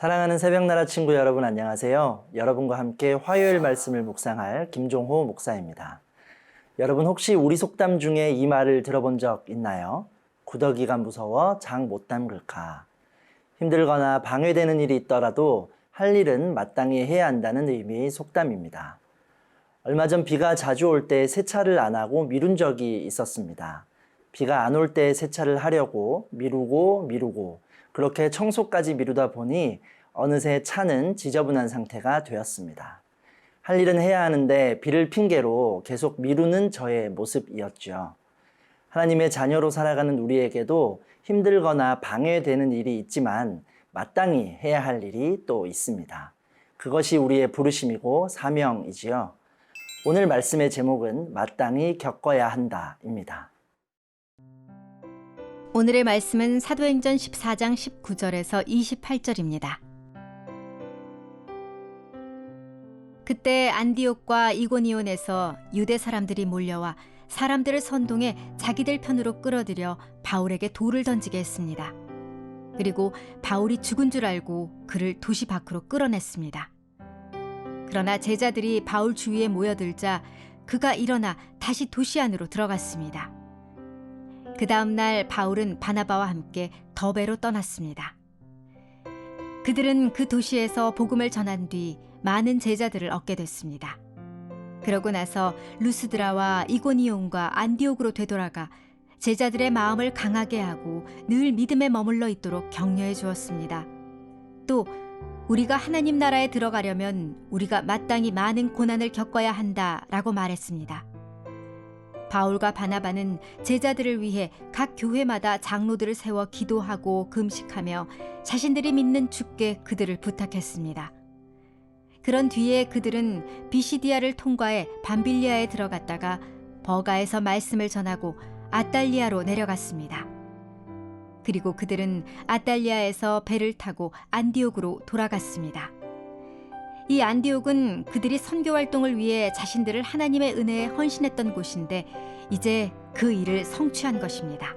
사랑하는 새벽나라 친구 여러분 안녕하세요. 여러분과 함께 화요일 말씀을 묵상할 김종호 목사입니다. 여러분 혹시 우리 속담 중에 이 말을 들어본 적 있나요? 구더기가 무서워 장 못 담글까. 힘들거나 방해되는 일이 있더라도 할 일은 마땅히 해야 한다는 의미의 속담입니다. 얼마 전 비가 자주 올 때 세차를 안 하고 미룬 적이 있었습니다. 비가 안 올 때 세차를 하려고 미루고 그렇게 청소까지 미루다 보니 어느새 차는 지저분한 상태가 되었습니다. 할 일은 해야 하는데 비를 핑계로 계속 미루는 저의 모습이었죠. 하나님의 자녀로 살아가는 우리에게도 힘들거나 방해되는 일이 있지만 마땅히 해야 할 일이 또 있습니다. 그것이 우리의 부르심이고 사명이지요. 오늘 말씀의 제목은 마땅히 겪어야 한다입니다. 오늘의 말씀은 사도행전 14장 19절에서 28절입니다. 그때 안디옥과 이고니온에서 유대 사람들이 몰려와 사람들을 선동해 자기들 편으로 끌어들여 바울에게 돌을 던지게 했습니다. 그리고 바울이 죽은 줄 알고 그를 도시 밖으로 끌어냈습니다. 그러나 제자들이 바울 주위에 모여들자 그가 일어나 다시 도시 안으로 들어갔습니다. 그 다음 날 바울은 바나바와 함께 더베로 떠났습니다. 그들은 그 도시에서 복음을 전한 뒤 많은 제자들을 얻게 됐습니다. 그러고 나서 루스드라와 이고니온과 안디옥으로 되돌아가 제자들의 마음을 강하게 하고 늘 믿음에 머물러 있도록 격려해 주었습니다. 또 우리가 하나님 나라에 들어가려면 우리가 마땅히 많은 고난을 겪어야 한다라고 말했습니다. 바울과 바나바는 제자들을 위해 각 교회마다 장로들을 세워 기도하고 금식하며 자신들이 믿는 주께 그들을 부탁했습니다. 그런 뒤에 그들은 비시디아를 통과해 밤빌리아에 들어갔다가 버가에서 말씀을 전하고 아달리아로 내려갔습니다. 그리고 그들은 아달리아에서 배를 타고 안디옥으로 돌아갔습니다. 이 안디옥은 그들이 선교 활동을 위해 자신들을 하나님의 은혜에 헌신했던 곳인데 이제 그 일을 성취한 것입니다.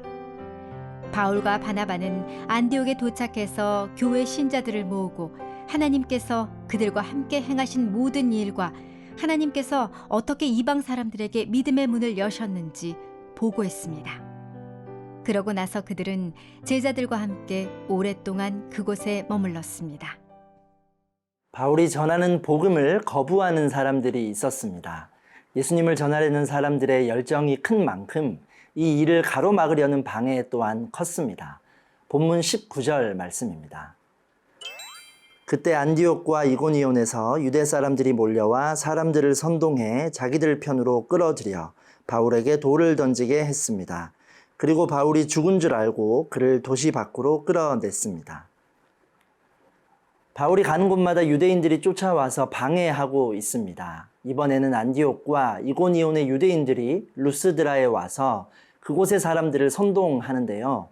바울과 바나바는 안디옥에 도착해서 교회 신자들을 모으고 하나님께서 그들과 함께 행하신 모든 일과 하나님께서 어떻게 이방 사람들에게 믿음의 문을 여셨는지 보고했습니다. 그러고 나서 그들은 제자들과 함께 오랫동안 그곳에 머물렀습니다. 바울이 전하는 복음을 거부하는 사람들이 있었습니다. 예수님을 전하려는 사람들의 열정이 큰 만큼 이 일을 가로막으려는 방해 또한 컸습니다. 본문 19절 말씀입니다. 그때 안디옥과 이고니온에서 유대 사람들이 몰려와 사람들을 선동해 자기들 편으로 끌어들여 바울에게 돌을 던지게 했습니다. 그리고 바울이 죽은 줄 알고 그를 도시 밖으로 끌어냈습니다. 바울이 가는 곳마다 유대인들이 쫓아와서 방해하고 있습니다. 이번에는 안디옥과 이고니온의 유대인들이 루스드라에 와서 그곳의 사람들을 선동하는데요.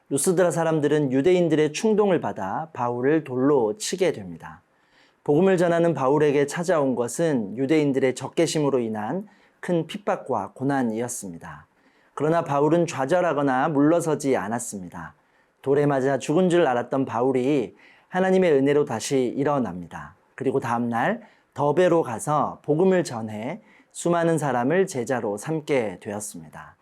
루스드라 사람들은 유대인들의 충동을 받아 바울을 돌로 치게 됩니다. 복음을 전하는 바울에게 찾아온 것은 유대인들의 적개심으로 인한 큰 핍박과 고난이었습니다. 그러나 바울은 좌절하거나 물러서지 않았습니다. 돌에 맞아 죽은 줄 알았던 바울이 하나님의 은혜로 다시 일어납니다. 그리고 다음날 더베로 가서 복음을 전해 수많은 사람을 제자로 삼게 되었습니다.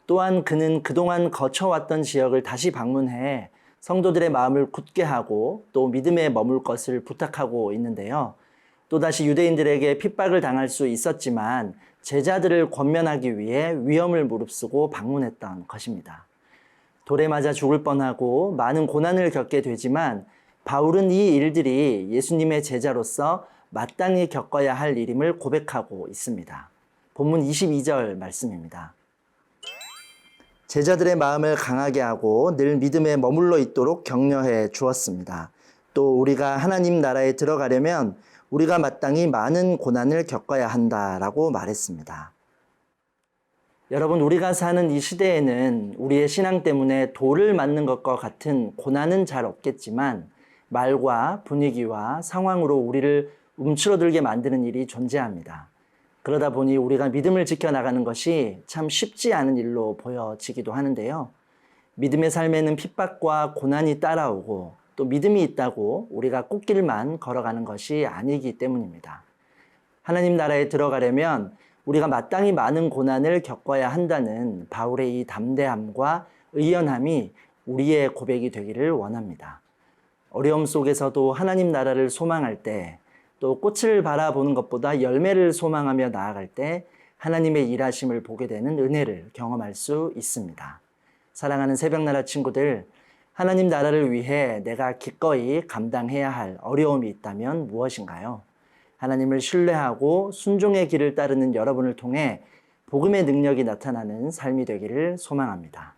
또한 그는 그동안 거쳐왔던 지역을 다시 방문해 성도들의 마음을 굳게 하고 또 믿음에 머물 것을 부탁하고 있는데요. 또다시 유대인들에게 핍박을 당할 수 있었지만 제자들을 권면하기 위해 위험을 무릅쓰고 방문했던 것입니다. 돌에 맞아 죽을 뻔하고 많은 고난을 겪게 되지만 바울은 이 일들이 예수님의 제자로서 마땅히 겪어야 할 일임을 고백하고 있습니다. 본문 22절 말씀입니다. 제자들의 마음을 강하게 하고 늘 믿음에 머물러 있도록 격려해 주었습니다. 또 우리가 하나님 나라에 들어가려면 우리가 마땅히 많은 고난을 겪어야 한다라고 말했습니다. 여러분, 우리가 사는 이 시대에는 우리의 신앙 때문에 돌을 맞는 것과 같은 고난은 잘 없겠지만 말과 분위기와 상황으로 우리를 움츠러들게 만드는 일이 존재합니다. 그러다 보니 우리가 믿음을 지켜나가는 것이 참 쉽지 않은 일로 보여지기도 하는데요. 믿음의 삶에는 핍박과 고난이 따라오고 또 믿음이 있다고 우리가 꽃길만 걸어가는 것이 아니기 때문입니다. 하나님 나라에 들어가려면 우리가 마땅히 많은 고난을 겪어야 한다는 바울의 이 담대함과 의연함이 우리의 고백이 되기를 원합니다. 어려움 속에서도 하나님 나라를 소망할 때, 또 꽃을 바라보는 것보다 열매를 소망하며 나아갈 때 하나님의 일하심을 보게 되는 은혜를 경험할 수 있습니다. 사랑하는 새벽나라 친구들, 하나님 나라를 위해 내가 기꺼이 감당해야 할 어려움이 있다면 무엇인가요? 하나님을 신뢰하고 순종의 길을 따르는 여러분을 통해 복음의 능력이 나타나는 삶이 되기를 소망합니다.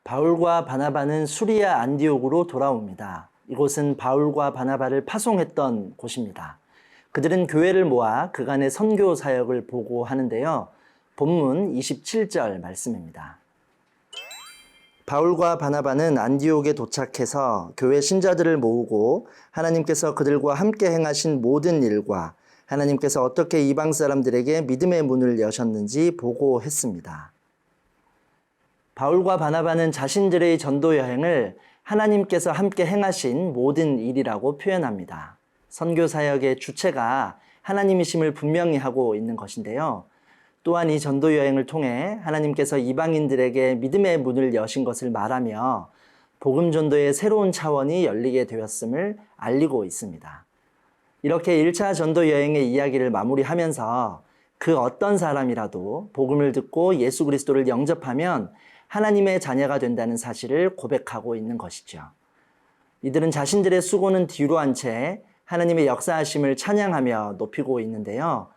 바울과 바나바는 수리아 안디옥으로 돌아옵니다. 이곳은 바울과 바나바를 파송했던 곳입니다. 그들은 교회를 모아 그간의 선교 사역을 보고하는데요. 본문 27절 말씀입니다. 바울과 바나바는 안디옥에 도착해서 교회 신자들을 모으고 하나님께서 그들과 함께 행하신 모든 일과 하나님께서 어떻게 이방 사람들에게 믿음의 문을 여셨는지 보고했습니다. 바울과 바나바는 자신들의 전도 여행을 하나님께서 함께 행하신 모든 일이라고 표현합니다. 선교 사역의 주체가 하나님이심을 분명히 하고 있는 것인데요. 또한 이 전도 여행을 통해 하나님께서 이방인들에게 믿음의 문을 여신 것을 말하며 복음 전도의 새로운 차원이 열리게 되었음을 알리고 있습니다. 이렇게 1차 전도 여행의 이야기를 마무리하면서 그 어떤 사람이라도 복음을 듣고 예수 그리스도를 영접하면 하나님의 자녀가 된다는 사실을 고백하고 있는 것이죠. 이들은 자신들의 수고는 뒤로 한 채 하나님의 역사하심을 찬양하며 높이고 있는데요.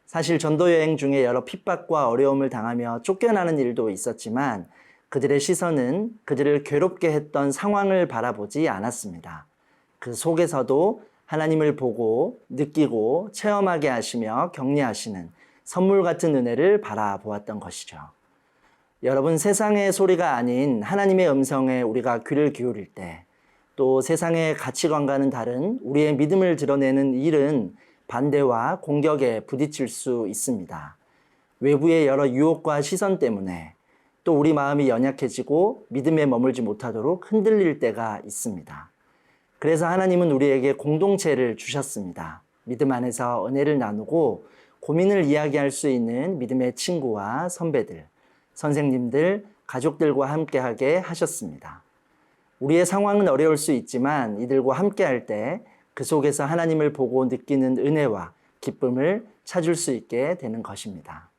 사실 전도 여행 중에 여러 핍박과 어려움을 당하며 쫓겨나는 일도 있었지만 그들의 시선은 그들을 괴롭게 했던 상황을 바라보지 않았습니다. 그 속에서도 하나님을 보고 느끼고 체험하게 하시며 격려하시는 선물 같은 은혜를 바라보았던 것이죠. 여러분, 세상의 소리가 아닌 하나님의 음성에 우리가 귀를 기울일 때, 또 세상의 가치관과는 다른 우리의 믿음을 드러내는 일은 반대와 공격에 부딪힐 수 있습니다. 외부의 여러 유혹과 시선 때문에 또 우리 마음이 연약해지고 믿음에 머물지 못하도록 흔들릴 때가 있습니다. 그래서 하나님은 우리에게 공동체를 주셨습니다. 믿음 안에서 은혜를 나누고 고민을 이야기할 수 있는 믿음의 친구와 선배들, 선생님들, 가족들과 함께하게 하셨습니다. 우리의 상황은 어려울 수 있지만 이들과 함께할 때 그 속에서 하나님을 보고 느끼는 은혜와 기쁨을 찾을 수 있게 되는 것입니다.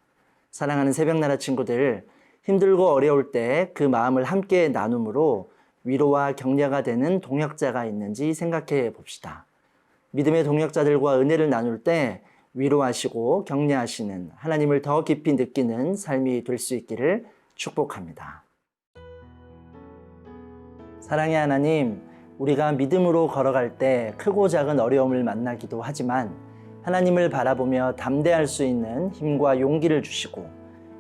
사랑하는 새벽나라 친구들, 힘들고 어려울 때 그 마음을 함께 나눔으로 위로와 격려가 되는 동역자가 있는지 생각해 봅시다. 믿음의 동역자들과 은혜를 나눌 때 위로하시고 격려하시는 하나님을 더 깊이 느끼는 삶이 될 수 있기를 축복합니다. 사랑의 하나님, 우리가 믿음으로 걸어갈 때 크고 작은 어려움을 만나기도 하지만 하나님을 바라보며 담대할 수 있는 힘과 용기를 주시고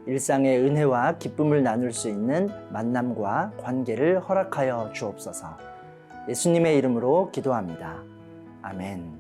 일상의 은혜와 기쁨을 나눌 수 있는 만남과 관계를 허락하여 주옵소서. 예수님의 이름으로 기도합니다. 아멘.